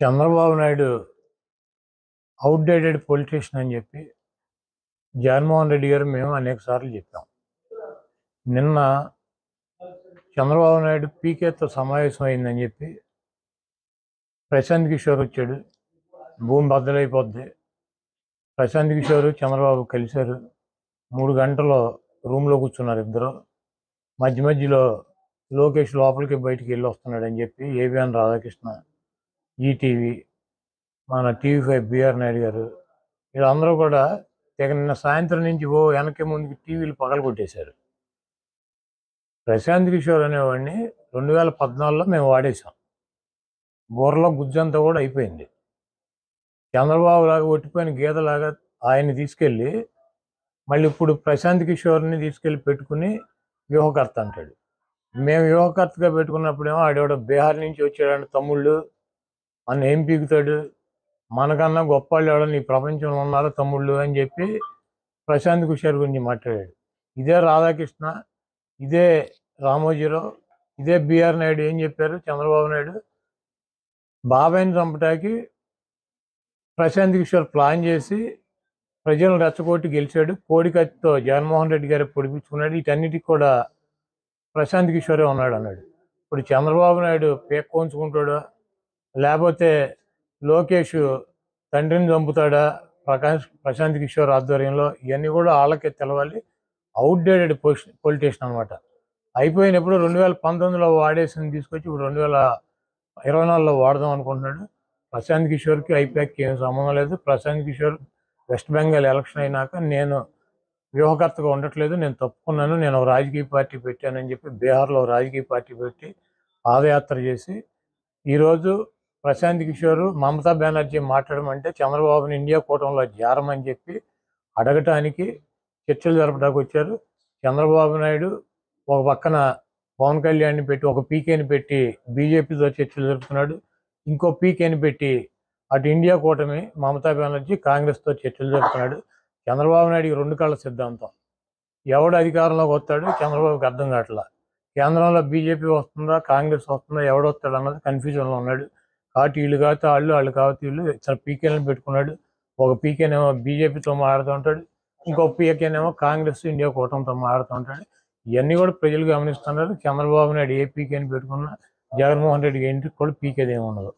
Chandrababu Naidu outdated politician అని చెప్పి జగన్మోహన్ రెడ్డి గారు మేము అనేక సార్లు చెప్పాం. నిన్న చంద్రబాబు నాయుడు పీకేతో సమావేశం అయిందని చెప్పి ప్రశాంత్ కిషోర్ వచ్చాడు. భూమి బద్దలైపోద్ది. ప్రశాంత్ కిషోర్ చంద్రబాబు కలిశారు. 3 గంటలు రూమ్లో కూర్చున్నారు ఇద్దరు. మధ్యలో లోకేష్ లోపలికి బయటికి వెళ్ళి వస్తున్నాడని చెప్పి ఏబిఎన్ రాధాకృష్ణ, ఈటీవీ, మన టీవీ5 బిఆర్ నాయుడు గారు వీళ్ళందరూ కూడా నిన్న సాయంత్రం నుంచి వెనక్కి ముందుకి టీవీలు పగలగొట్టేశారు. ప్రశాంత్ కిషోర్ అనేవాడిని 2014లో మేము వాడేసాం. బుర్రలో గుజ్జంతా కూడా అయిపోయింది. చంద్రబాబు లాగా ఒట్టిపోయిన గీతలాగా ఆయన్ని తీసుకెళ్ళి మళ్ళీ ఇప్పుడు ప్రశాంత్ కిషోర్ని తీసుకెళ్ళి పెట్టుకుని వ్యూహకర్త అంటాడు. మేము వ్యూహకర్తగా పెట్టుకున్నప్పుడేమో ఆడేవాడు బీహార్ నుంచి వచ్చాడంటే తమ్ముళ్ళు మన ఏం పీకుతాడు, మనకన్నా గొప్ప వాళ్ళు ఎవడో నీ ప్రపంచంలో ఉన్నారో తమ్ముళ్ళు అని చెప్పి ప్రశాంత్ కిషోర్ గురించి మాట్లాడాడు. ఇదే రాధాకృష్ణ, ఇదే రామోజీరావు, ఇదే బిఆర్ నాయుడు ఏం చెప్పారు? చంద్రబాబు నాయుడు బాబాయిని చంపటానికి ప్రశాంత్ కిషోర్ ప్లాన్ చేసి ప్రజలను రెచ్చగొట్టి గెలిచాడు. కోడికత్తితో జగన్మోహన్ రెడ్డి గారు పొడిపించుకున్నాడు. వీటన్నిటికి కూడా ప్రశాంత్ కిషోరే ఉన్నాడు అన్నాడు. ఇప్పుడు చంద్రబాబు నాయుడు పేక్కోంచుకుంటాడా, లేకపోతే లోకేష్ తండ్రిని చంపుతాడా ప్రశాంత్ కిషోర్ ఆధ్వర్యంలో? ఇవన్నీ కూడా వాళ్ళకే తెలవాలి. అవుట్డేటెడ్ పొలిటీషియన్ అనమాట. అయిపోయినప్పుడు 2019లో వాడేసింది తీసుకొచ్చి ఇప్పుడు 2024లో వాడదాం అనుకుంటున్నాడు. ప్రశాంత్ కిషోర్కి ఐపాక్కి ఏం సంబంధం లేదు. ప్రశాంత్ కిషోర్ వెస్ట్ బెంగాల్ ఎలక్షన్ అయినాక నేను వ్యూహకర్తగా ఉండట్లేదు, నేను తప్పుకున్నాను, నేను ఒక రాజకీయ పార్టీ పెట్టానని చెప్పి బీహార్లో రాజకీయ పార్టీ పెట్టి పాదయాత్ర చేసి ఈరోజు ప్రశాంత్ కిషోర్ మమతా బెనర్జీ మాట్లాడమంటే చంద్రబాబుని ఇండియా కూటమిలో చేరమని చెప్పి అడగటానికి చర్చలు జరపడానికి వచ్చారు. చంద్రబాబు నాయుడు ఒక పక్కన పవన్ కళ్యాణ్ని పెట్టి ఒక పీకేని పెట్టి బీజేపీతో చర్చలు జరుపుతున్నాడు. ఇంకో పీకేని పెట్టి అటు ఇండియా కూటమి మమతా బెనర్జీ కాంగ్రెస్తో చర్చలు జరుపుతున్నాడు. చంద్రబాబు నాయుడికి 2 కళ్ళ సిద్ధాంతం. ఎవడు అధికారంలోకి వస్తాడు చంద్రబాబుకి అర్థం కావట్లా. కేంద్రంలో బీజేపీ వస్తుందా కాంగ్రెస్ వస్తుందా ఎవడు వస్తాడు అన్నది కన్ఫ్యూజన్లో ఉన్నాడు. కాబట్టి వీళ్ళు కాకపోతే వాళ్ళు కాకపోతే వీళ్ళు ఇతర పీకేలను పెట్టుకున్నాడు. ఒక పీకేనేమో బీజేపీతో మాట్లాడుతూ ఉంటాడు, ఇంకో పీకేనేమో కాంగ్రెస్ ఇండియా కూటమితో మాట్లాడుతూ ఉంటాడు. ఇవన్నీ కూడా ప్రజలు గమనిస్తున్నారు. చంద్రబాబు నాయుడు ఏ పీకేని పెట్టుకున్నా జగన్మోహన్ రెడ్డికి ఇంటికి కూడా పీకేది ఏమి ఉండదు.